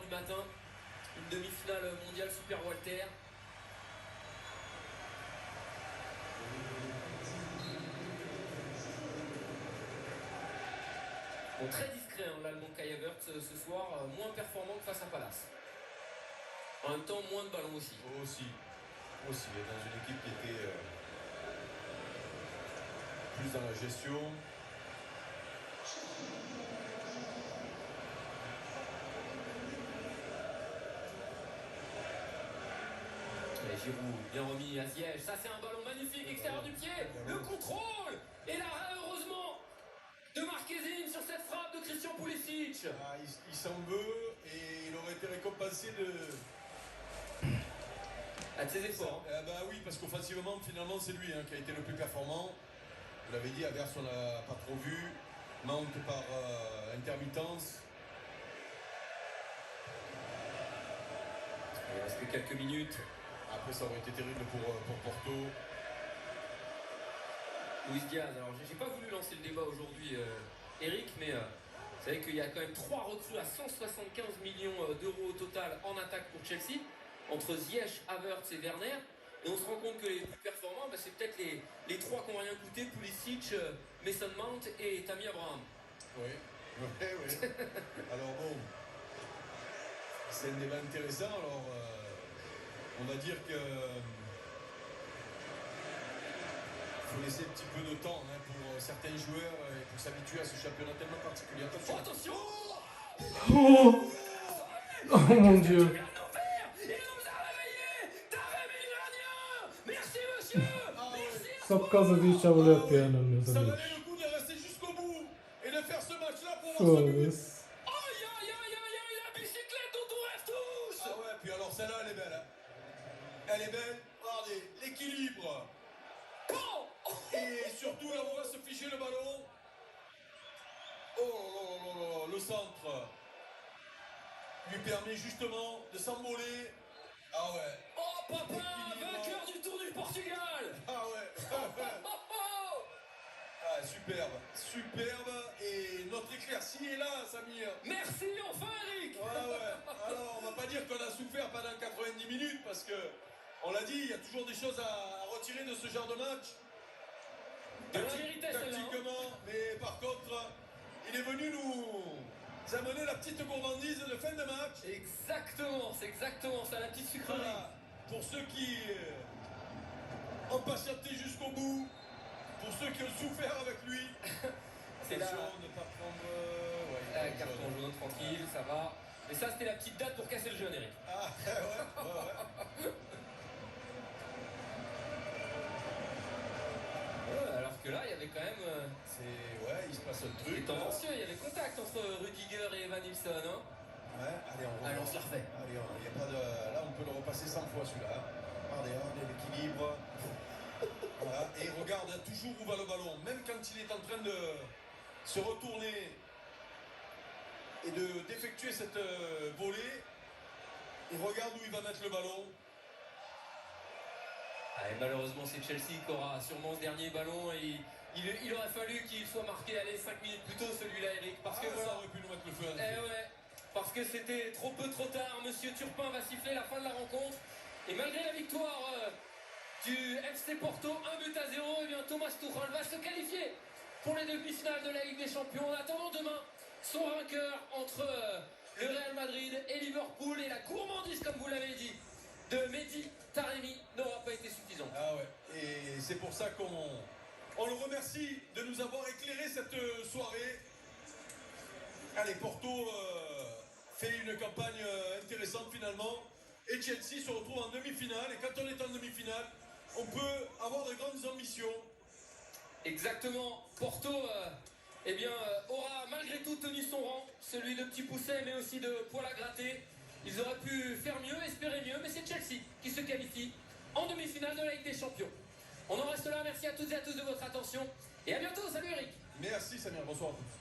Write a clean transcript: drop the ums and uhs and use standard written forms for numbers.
du matin. Une demi-finale mondiale Super Walter. Bon, très discret hein, l'Allemand Kai Havertz ce soir, moins performant que face à Palace. En même temps, moins de ballons aussi. Aussi, dans une équipe qui était plus dans la gestion. Et Giroud, bien remis à Ziyech. Ça, c'est un ballon magnifique, extérieur du pied. Le contrôle. Et l'arrêt, heureusement, de Marquezine sur cette frappe de Christian Pulisic. Ah, il s'en veut et il aurait été récompensé de ses efforts. Bah oui, parce qu'offensivement, finalement, c'est lui qui a été le plus performant. Vous l'avez dit, Havertz, on n'a pas trop vu. Manque par intermittence. Il reste que quelques minutes. Après, ça aurait été terrible pour Porto. Luis Diaz, alors j'ai pas voulu lancer le débat aujourd'hui, Eric, mais vous savez qu'il y a quand même 3 recrues à 175 millions d'euros au total en attaque pour Chelsea, entre Ziyech, Havertz et Werner. Et on se rend compte que les plus performants, c'est peut-être les 3 qui n'ont rien coûté, Pulisic, Mason Mount et Tammy Abraham. Oui. Alors bon, c'est un débat intéressant. Alors, on va dire que faut laisser un petit peu de temps pour certains joueurs et pour s'habituer à ce championnat tellement particulier. Attention, Oh, oh mon Dieu. Só por causa disto já valeu a pena, meus Ça amigos. valait le coup de rester jusqu'au bout et de faire ce match-là pour votre but. Foda-se. Aïe, aïe, aïe, aïe, aïe, la bicyclette dont on rêve tous. Ah ouais, puis alors celle-là, elle est belle. Elle est belle. Regardez, l'équilibre. Et surtout, là, on va se ficher le ballon. Oh, le centre lui permet justement de s'envoler. Ah ouais. Oh, papa, vainqueur du Tour du Portugal. Ah ouais. Ah, superbe. Et notre éclaircie est là, Samir. Merci, enfin, Eric. Ouais. Alors, on va pas dire qu'on a souffert pendant 90 minutes parce que, on l'a dit, il y a toujours des choses à retirer de ce genre de match. Tactiquement, mais par contre, il est venu nous amener la petite gourmandise de fin de match. Exactement, c'est exactement ça, la petite sucrerie. Voilà. Pour ceux qui ont patienté jusqu'au bout, pour ceux qui ont souffert avec lui. C'est la... Attention de ne pas prendre... carton jaune, tranquille, ça va. Mais ça, c'était la petite date pour casser le jeûne, Eric. Ah, ouais. Alors que là, il y avait quand même... il se passe un truc. C'est tendancieux, il y avait contact entre Rudiger et Evan Nilsson. Hein. Ouais, allez, on se la refait. Allez, y a pas de... Là, on peut le repasser 100 fois, celui-là. Regardez, l'équilibre. Voilà. Et regarde toujours où va le ballon. Même quand il est en train de se retourner et d'effectuer cette volée, il regarde où il va mettre le ballon. Et malheureusement, c'est Chelsea qui aura sûrement ce dernier ballon. Et il aurait fallu qu'il soit marqué 5 minutes plus tôt, celui-là, Eric. Parce que ça aurait pu nous mettre le feu à la parce que c'était trop peu, trop tard. Monsieur Turpin va siffler la fin de la rencontre. Et malgré la victoire du FC Porto, 1-0, et bien Thomas Tuchel va se qualifier pour les demi-finales de la Ligue des Champions. En attendant demain, son vainqueur entre le Real Madrid et Liverpool. Et la gourmandise, comme vous l'avez dit, de Mehdi Taremi n'aura pas été suffisante. Ah ouais, et c'est pour ça qu'on le remercie de nous avoir éclairé cette soirée. Allez, Porto fait une campagne intéressante finalement. Et Chelsea se retrouve en demi-finale. Et quand on est en demi-finale, on peut avoir de grandes ambitions. Exactement. Porto aura malgré tout tenu son rang. Celui de Petit Pousset, mais aussi de poil à gratter. Ils auraient pu faire mieux, espérer mieux. Mais c'est Chelsea qui se qualifie en demi-finale de la Ligue des Champions. On en reste là. Merci à toutes et à tous de votre attention. Et à bientôt. Salut Eric. Merci Samir. Bonsoir à tous.